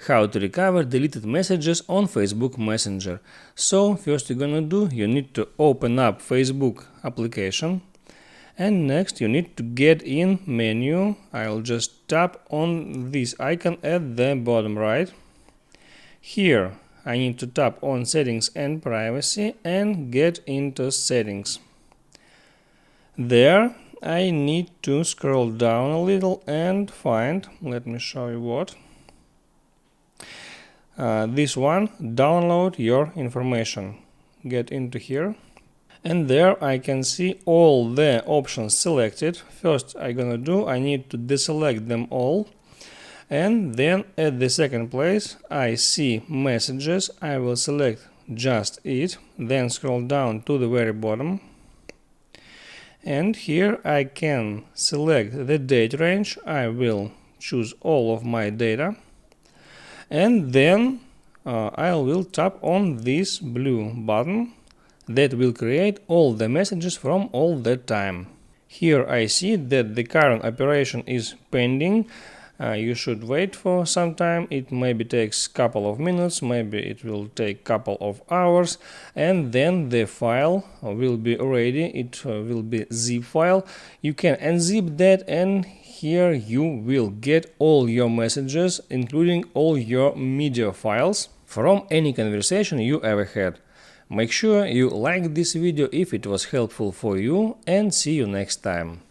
how to recover deleted messages on Facebook Messenger. So first you're gonna do, you need to open up Facebook application, and next you need to get in menu. I'll just tap on this icon at the bottom right. Here I need to tap on settings and privacy and get into settings. There I need to scroll down a little and find, let me show you what, this one, download your information. Get into here, and there I can see all the options selected. First I need to deselect them all, and then at the second place I see messages. I will select just it, then scroll down to the very bottom, and here I can select the date range. I will choose all of my data, and then I will tap on this blue button that will create all the messages from all that time. Here I see that the current operation is pending. You should wait for some time. It maybe takes a couple of minutes, maybe it will take a couple of hours, and then the file will be ready. It will be zip file. You can unzip that, and here you will get all your messages, including all your media files from any conversation you ever had. Make sure you like this video if it was helpful for you, and see you next time.